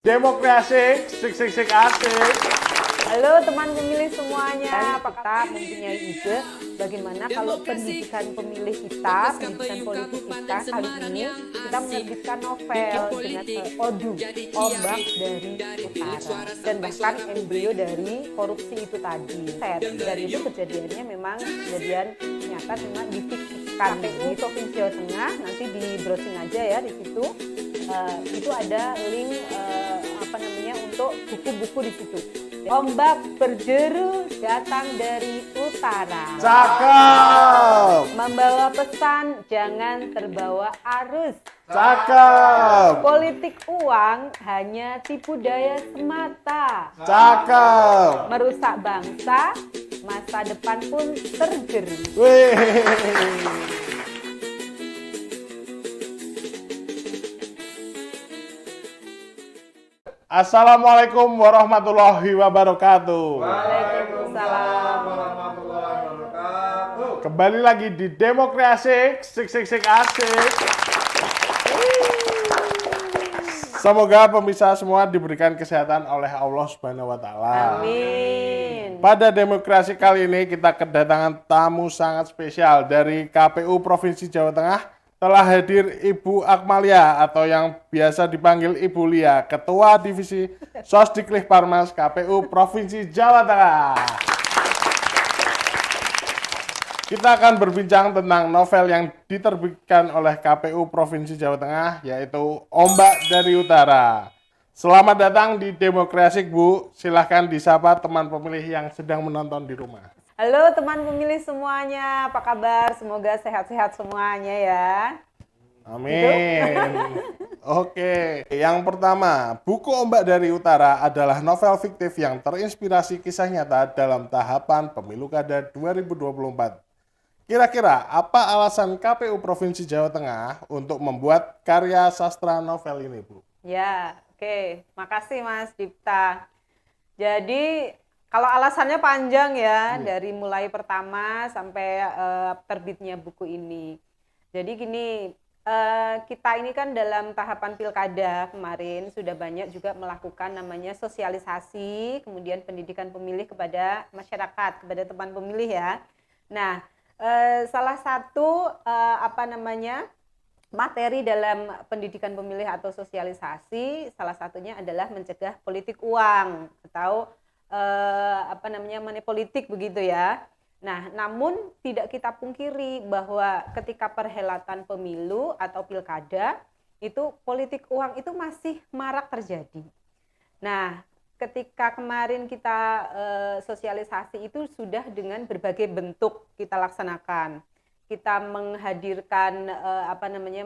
Demokrasi, sik asik. Halo teman pemilih semuanya, apakah mempunyai ide bagaimana kalau pendidikan pemilih kita, pendidikan politik kita kali ini kita menerbitkan novel dengan ODU, Ombak dari Utara, dan bahkan embrio dari korupsi itu tadi. Dan itu kejadiannya memang kejadian nyata, memang difikirkan. KPU Provinsi Jawa Tengah, nanti di browsing aja ya di situ. Itu ada link untuk buku-buku di situ. Ombak berderu datang dari utara. Cakep. Membawa pesan jangan terbawa arus. Cakep. Politik uang hanya tipu daya semata. Cakep. Merusak bangsa, masa depan pun terjeru. Wih. Assalamualaikum warahmatullahi wabarakatuh. Waalaikumsalam warahmatullahi wabarakatuh. Kembali lagi di Demokrasi, sik asik. Semoga pemirsa semua diberikan kesehatan oleh Allah Subhanahu wa taala. Amin. Pada Demokrasi kali ini kita kedatangan tamu sangat spesial dari KPU Provinsi Jawa Tengah. Telah hadir Ibu Akmalia atau yang biasa dipanggil Ibu Lia, Ketua Divisi Sosdiklih Parmas KPU Provinsi Jawa Tengah. Kita akan berbincang tentang novel yang diterbitkan oleh KPU Provinsi Jawa Tengah, yaitu Ombak dari Utara. Selamat datang di Demokrasi, Bu. Silahkan disapa teman pemilih yang sedang menonton di rumah. Halo teman pemilih semuanya, apa kabar? Semoga sehat-sehat semuanya ya. Amin. Oke, yang pertama, buku Ombak dari Utara adalah novel fiktif yang terinspirasi kisah nyata dalam tahapan Pemilu Kada 2024. Kira-kira apa alasan KPU Provinsi Jawa Tengah untuk membuat karya sastra novel ini, Bu? Ya, oke. Makasih Mas Dipta. Jadi kalau alasannya panjang ya, dari mulai pertama sampai terbitnya buku ini. Jadi gini, kita ini kan dalam tahapan pilkada kemarin sudah banyak juga melakukan namanya sosialisasi, kemudian pendidikan pemilih kepada masyarakat, kepada teman pemilih ya. Nah, salah satu materi dalam pendidikan pemilih atau sosialisasi, salah satunya adalah mencegah politik uang atau money politik begitu ya. Nah, namun tidak kita pungkiri bahwa ketika perhelatan pemilu atau pilkada itu politik uang itu masih marak terjadi. Nah, ketika kemarin kita sosialisasi itu sudah dengan berbagai bentuk kita laksanakan. Kita menghadirkan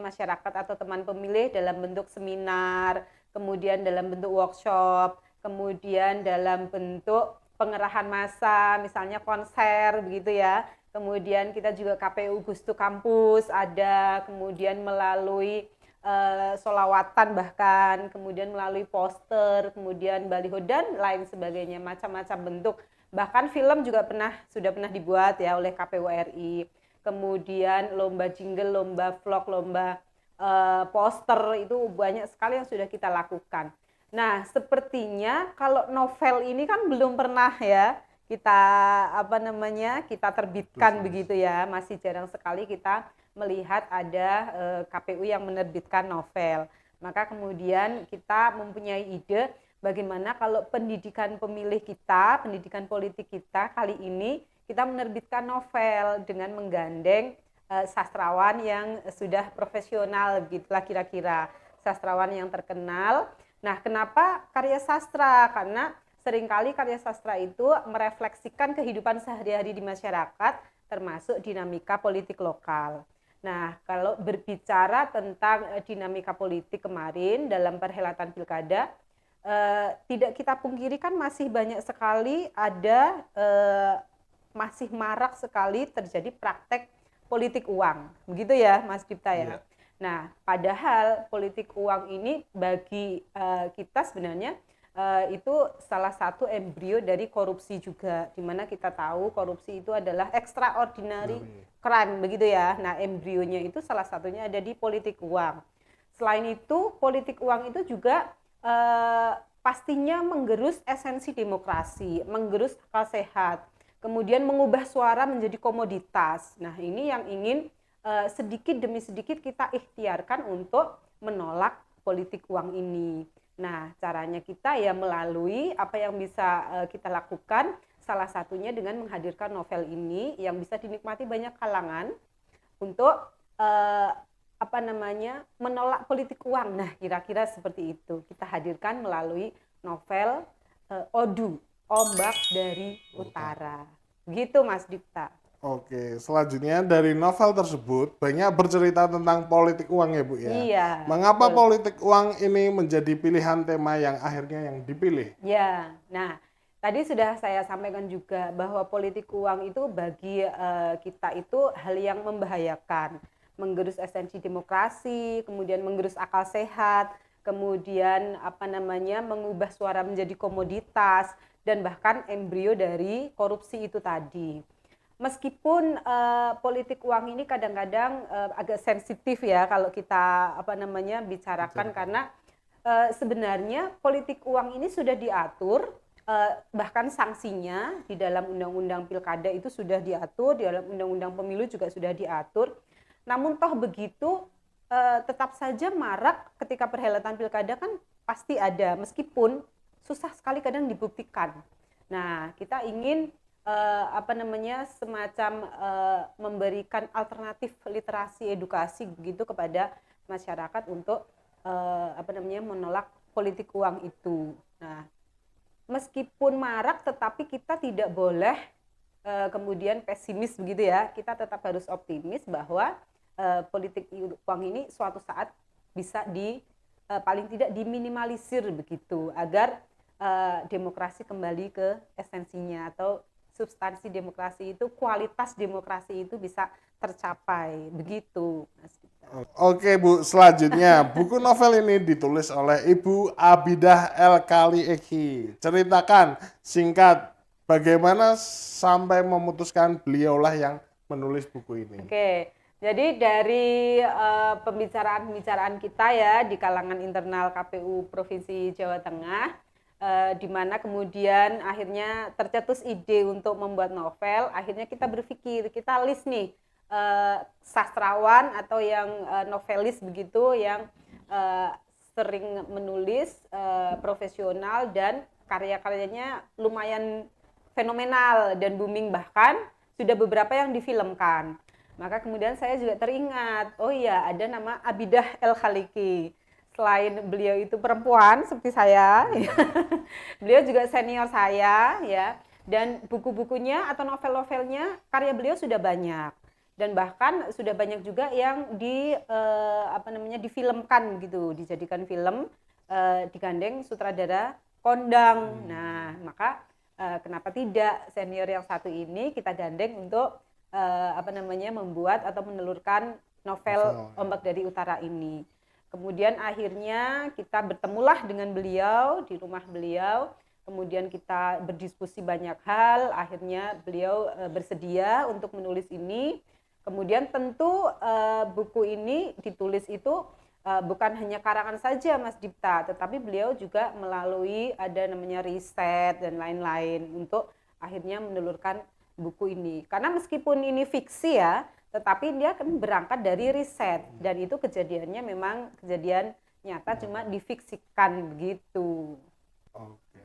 masyarakat atau teman pemilih dalam bentuk seminar, kemudian dalam bentuk workshop, kemudian dalam bentuk pengerahan massa, misalnya konser begitu ya. Kemudian kita juga KPU Gustu Kampus ada, kemudian melalui solawatan bahkan, kemudian melalui poster, kemudian baliho dan lain sebagainya, macam-macam bentuk. Bahkan film juga sudah pernah dibuat ya oleh KPU RI. Kemudian lomba jingle, lomba vlog, lomba poster itu banyak sekali yang sudah kita lakukan. Nah, sepertinya kalau novel ini kan belum pernah ya kita terbitkan begitu ya. Masih jarang sekali kita melihat ada KPU yang menerbitkan novel. Maka kemudian kita mempunyai ide bagaimana kalau pendidikan pemilih kita, pendidikan politik kita kali ini kita menerbitkan novel dengan menggandeng sastrawan yang sudah profesional begitulah kira-kira, sastrawan yang terkenal. Nah, kenapa karya sastra? Karena seringkali karya sastra itu merefleksikan kehidupan sehari-hari di masyarakat, termasuk dinamika politik lokal. Nah, kalau berbicara tentang dinamika politik kemarin dalam perhelatan pilkada, tidak kita pungkiri kan masih banyak sekali masih marak sekali terjadi praktek politik uang. Begitu ya, Mas Dipta ya? Iya. Nah, padahal politik uang ini bagi kita sebenarnya itu salah satu embrio dari korupsi juga, di mana kita tahu korupsi itu adalah extraordinary crime begitu ya. Nah, embrionya itu salah satunya ada di politik uang. Selain itu, politik uang itu juga pastinya menggerus esensi demokrasi, menggerus akal sehat, kemudian mengubah suara menjadi komoditas. Nah, ini yang ingin sedikit demi sedikit kita ikhtiarkan untuk menolak politik uang ini. Nah, caranya kita ya melalui apa yang bisa kita lakukan, salah satunya dengan menghadirkan novel ini yang bisa dinikmati banyak kalangan untuk menolak politik uang. Nah, kira-kira seperti itu. Kita hadirkan melalui novel Odu, Ombak dari Utara. Begitu Mas Dipta. Oke, selanjutnya dari novel tersebut banyak bercerita tentang politik uang ya Bu ya. Iya. Mengapa betul. politik uang ini menjadi pilihan tema yang akhirnya yang dipilih? Ya, nah tadi sudah saya sampaikan juga bahwa politik uang itu bagi kita itu hal yang membahayakan, menggerus esensi demokrasi, kemudian menggerus akal sehat, kemudian mengubah suara menjadi komoditas dan bahkan embrio dari korupsi itu tadi. Meskipun politik uang ini kadang-kadang agak sensitif ya kalau kita bicarakan karena sebenarnya politik uang ini sudah diatur, bahkan sanksinya di dalam undang-undang pilkada itu sudah diatur, di dalam undang-undang pemilu juga sudah diatur. Namun toh begitu tetap saja marak ketika perhelatan pilkada kan pasti ada, meskipun susah sekali kadang dibuktikan. Nah, kita ingin semacam memberikan alternatif literasi edukasi begitu kepada masyarakat untuk menolak politik uang itu. Nah, meskipun marak tetapi kita tidak boleh kemudian pesimis begitu ya. Kita tetap harus optimis bahwa politik uang ini suatu saat bisa paling tidak diminimalisir begitu agar demokrasi kembali ke esensinya atau substansi demokrasi itu, kualitas demokrasi itu bisa tercapai begitu, Mas Gita. Oke Bu, selanjutnya buku novel ini ditulis oleh Ibu Abidah El-Kali Eki. Ceritakan singkat bagaimana sampai memutuskan beliaulah yang menulis buku ini. Oke, jadi dari pembicaraan-pembicaraan kita ya di kalangan internal KPU Provinsi Jawa Tengah, di mana kemudian akhirnya tercetus ide untuk membuat novel, akhirnya kita berpikir, kita list nih sastrawan atau yang novelis begitu yang sering menulis, profesional dan karya-karyanya lumayan fenomenal dan booming, bahkan sudah beberapa yang difilmkan. Maka kemudian saya juga teringat, oh iya ada nama Abidah El-Khaliki. Selain beliau itu perempuan seperti saya, beliau juga senior saya ya. Dan buku-bukunya atau novel-novelnya karya beliau sudah banyak. Dan bahkan sudah banyak juga yang difilmkan gitu, dijadikan film, digandeng sutradara kondang. Nah, maka kenapa tidak senior yang satu ini kita gandeng untuk membuat atau menelurkan novel Ombak dari Utara ini. Kemudian akhirnya kita bertemulah dengan beliau di rumah beliau. Kemudian kita berdiskusi banyak hal. Akhirnya beliau bersedia untuk menulis ini. Kemudian tentu buku ini ditulis itu bukan hanya karangan saja Mas Dipta, tetapi beliau juga melalui ada namanya riset dan lain-lain untuk akhirnya menelurkan buku ini. Karena meskipun ini fiksi ya, tetapi dia kan berangkat dari riset dan itu kejadiannya memang kejadian nyata cuma difiksikan begitu. Oke.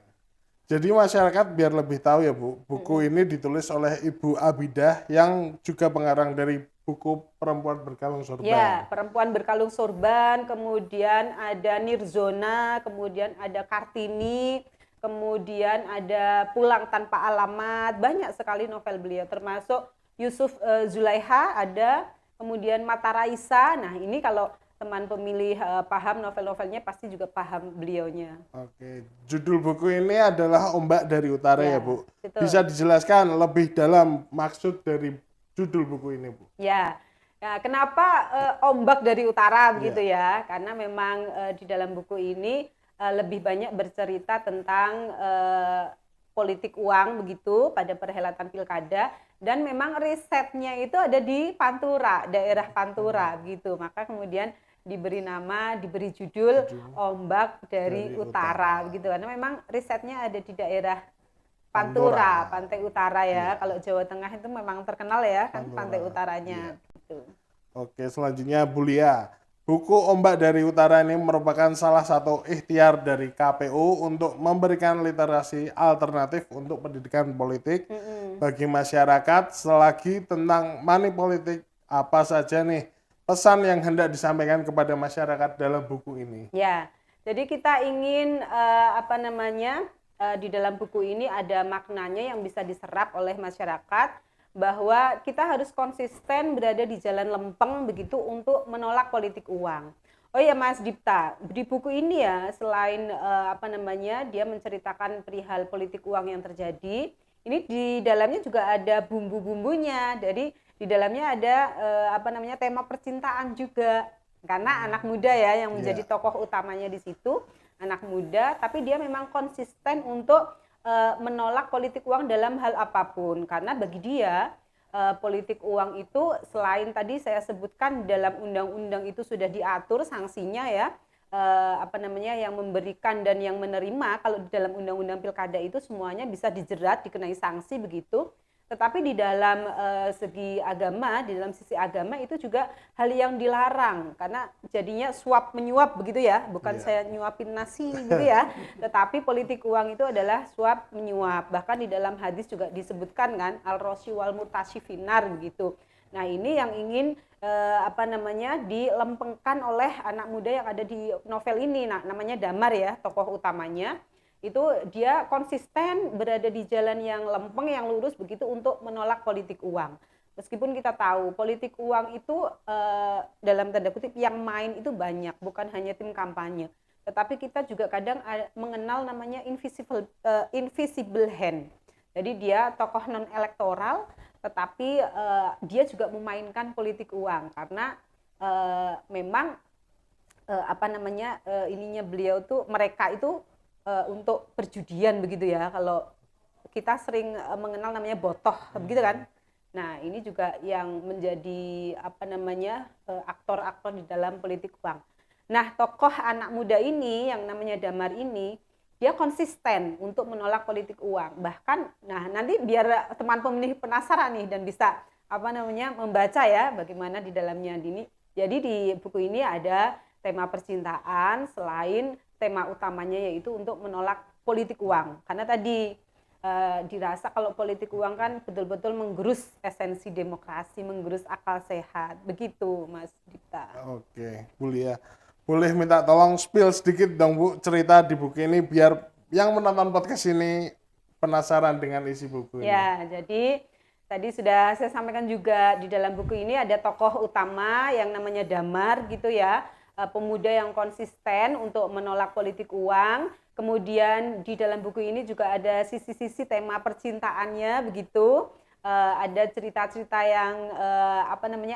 Jadi masyarakat biar lebih tahu ya Bu, buku ini ditulis oleh Ibu Abidah yang juga pengarang dari buku Perempuan Berkalung Sorban. Ya, Perempuan Berkalung Sorban, kemudian ada Nirzona, kemudian ada Kartini, kemudian ada Pulang Tanpa Alamat, banyak sekali novel beliau termasuk Yusuf Zulaiha ada, kemudian Mata Raisa. Nah ini kalau teman pemilih paham novel-novelnya pasti juga paham beliaunya. Oke, judul buku ini adalah Ombak dari Utara ya Bu. Betul. Bisa dijelaskan lebih dalam maksud dari judul buku ini Bu? Ya, nah, kenapa Ombak dari Utara begitu ya? Karena memang di dalam buku ini lebih banyak bercerita tentang politik uang begitu pada perhelatan pilkada, dan memang risetnya itu ada di Pantura, daerah Pantura gitu. Maka kemudian diberi nama, diberi judul Ombak dari Utara begitu, karena memang risetnya ada di daerah Pantura, Pantai Utara ya. Kalau Jawa Tengah itu memang terkenal ya kan Pantai Utaranya gitu. Oke, selanjutnya Bu Lia. Buku Ombak dari Utara ini merupakan salah satu ikhtiar dari KPU untuk memberikan literasi alternatif untuk pendidikan politik bagi masyarakat. Selagi tentang money politik, apa saja nih pesan yang hendak disampaikan kepada masyarakat dalam buku ini? Ya, jadi kita ingin di dalam buku ini ada maknanya yang bisa diserap oleh masyarakat, bahwa kita harus konsisten berada di jalan lempeng begitu untuk menolak politik uang. Oh ya Mas Dipta, di buku ini ya selain dia menceritakan perihal politik uang yang terjadi, ini di dalamnya juga ada bumbu-bumbunya. Jadi di dalamnya ada tema percintaan juga. Karena anak muda ya yang menjadi tokoh utamanya di situ, anak muda, tapi dia memang konsisten untuk menolak politik uang dalam hal apapun, karena bagi dia politik uang itu selain tadi saya sebutkan dalam undang-undang itu sudah diatur sanksinya ya, yang memberikan dan yang menerima. Kalau di dalam undang-undang pilkada itu semuanya bisa dijerat, dikenai sanksi begitu. Tetapi di dalam segi agama, di dalam sisi agama itu juga hal yang dilarang, karena jadinya suap menyuap begitu ya, bukan saya nyuapin nasi gitu ya, tetapi politik uang itu adalah suap menyuap. Bahkan di dalam hadis juga disebutkan kan al-roshi wal mutasyifinar begitu. Nah ini yang ingin dilempengkan oleh anak muda yang ada di novel ini. Nah namanya Damar ya, tokoh utamanya. Itu dia konsisten berada di jalan yang lempeng, yang lurus begitu untuk menolak politik uang. Meskipun kita tahu politik uang itu dalam tanda kutip yang main itu banyak, bukan hanya tim kampanye. Tetapi kita juga kadang mengenal namanya invisible hand. Jadi dia tokoh non elektoral, tetapi dia juga memainkan politik uang karena memang beliau tuh mereka itu untuk perjudian begitu ya. Kalau kita sering mengenal namanya botoh begitu kan. Nah, ini juga yang menjadi aktor-aktor di dalam politik uang. Nah, tokoh anak muda ini yang namanya Damar ini dia konsisten untuk menolak politik uang. Bahkan nanti biar teman pemilih penasaran nih dan bisa membaca ya bagaimana di dalamnya ini. Jadi di buku ini ada tema percintaan selain tema utamanya yaitu untuk menolak politik uang. Karena tadi dirasa kalau politik uang kan betul-betul menggerus esensi demokrasi, menggerus akal sehat. Begitu Mas Dipta. Oke, Bu Lia. Boleh minta tolong spill sedikit dong Bu, cerita di buku ini biar yang menonton podcast ini penasaran dengan isi buku ini. Ya, jadi tadi sudah saya sampaikan juga di dalam buku ini ada tokoh utama yang namanya Damar gitu ya. Pemuda yang konsisten untuk menolak politik uang. Kemudian di dalam buku ini juga ada sisi-sisi tema percintaannya begitu. Ada cerita-cerita yang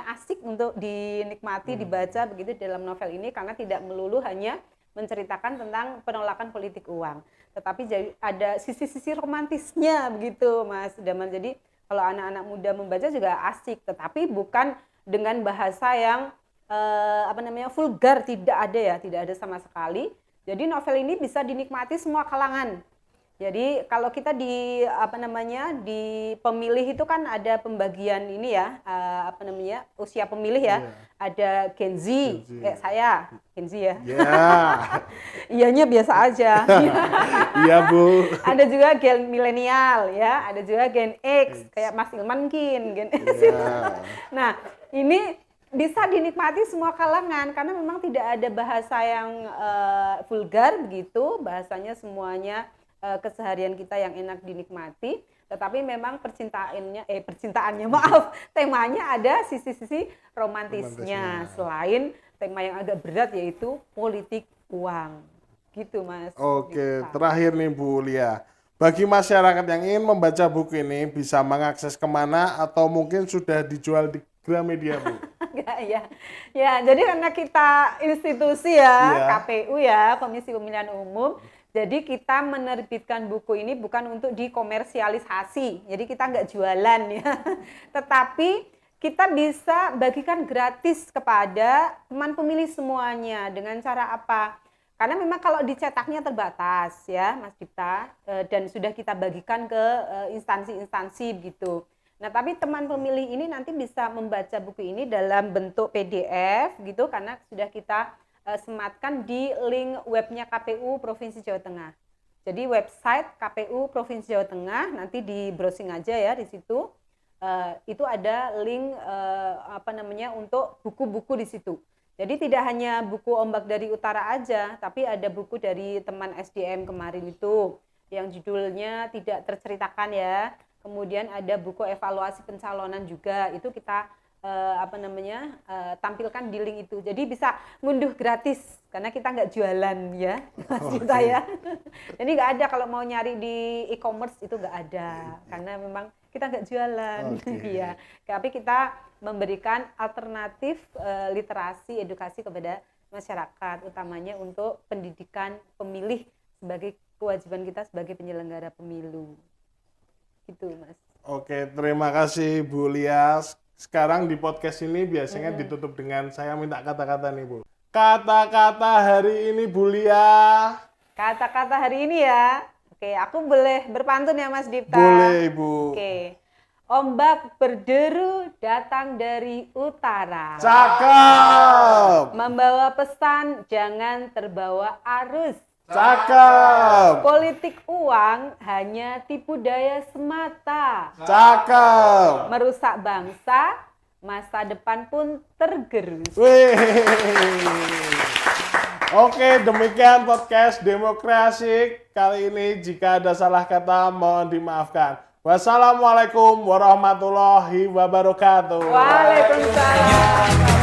asik untuk dinikmati, dibaca begitu dalam novel ini, karena tidak melulu hanya menceritakan tentang penolakan politik uang, tetapi ada sisi-sisi romantisnya begitu Mas Damar. Jadi kalau anak-anak muda membaca juga asik, tetapi bukan dengan bahasa yang vulgar, tidak ada sama sekali. Jadi novel ini bisa dinikmati semua kalangan. Jadi kalau kita di pemilih itu kan ada pembagian ini ya, usia pemilih ya. Ada Gen Z, kayak saya, Gen Z ya. Iyanya biasa aja. Iya Bu. Ada juga Gen milenial ya, ada juga Gen X, kayak Mas Ilman Gen X. Nah, ini bisa dinikmati semua kalangan karena memang tidak ada bahasa yang vulgar begitu, bahasanya semuanya keseharian kita yang enak dinikmati, tetapi memang temanya ada sisi-sisi romantisnya selain tema yang agak berat yaitu politik uang. Gitu Mas. Oke, terakhir nih Bu Lia. Bagi masyarakat yang ingin membaca buku ini bisa mengakses kemana atau mungkin sudah dijual di Gramedia Bu? Ya, jadi karena kita institusi ya, KPU ya, Komisi Pemilihan Umum, jadi kita menerbitkan buku ini bukan untuk dikomersialisasi, jadi kita nggak jualan ya, tetapi kita bisa bagikan gratis kepada teman pemilih semuanya. Dengan cara apa? Karena memang kalau dicetaknya terbatas ya Mas Dipta, dan sudah kita bagikan ke instansi-instansi gitu. Nah tapi teman pemilih ini nanti bisa membaca buku ini dalam bentuk PDF gitu, karena sudah kita sematkan di link webnya KPU Provinsi Jawa Tengah. Jadi website KPU Provinsi Jawa Tengah, nanti di browsing aja ya di situ. Itu ada link untuk buku-buku di situ. Jadi tidak hanya buku Ombak dari Utara aja, tapi ada buku dari teman SDM kemarin itu yang judulnya Tidak Terceritakan ya. Kemudian ada buku evaluasi pencalonan juga, itu kita tampilkan di link itu. Jadi bisa ngunduh gratis karena kita nggak jualan ya, Mas Dita ya. Jadi nggak ada kalau mau nyari di e-commerce itu nggak ada karena memang kita nggak jualan. Iya. Tapi kita memberikan alternatif literasi edukasi kepada masyarakat, utamanya untuk pendidikan pemilih sebagai kewajiban kita sebagai penyelenggara pemilu. Gitu, Mas. Oke, terima kasih Bu Lia. Sekarang di podcast ini biasanya ditutup dengan saya minta kata-kata nih Bu. Kata-kata hari ini Bu Lia. Kata-kata hari ini ya. Oke, aku boleh berpantun ya Mas Dipta? Boleh Bu. Oke. Ombak berderu datang dari utara. Cakep. Membawa pesan jangan terbawa arus. Cakep. Politik uang hanya tipu daya semata. Cakep. Merusak bangsa, masa depan pun tergerus. Wih. Oke, demikian podcast Demokrasi kali ini. Jika ada salah kata, mohon dimaafkan. Wassalamualaikum warahmatullahi wabarakatuh. Waalaikumsalam.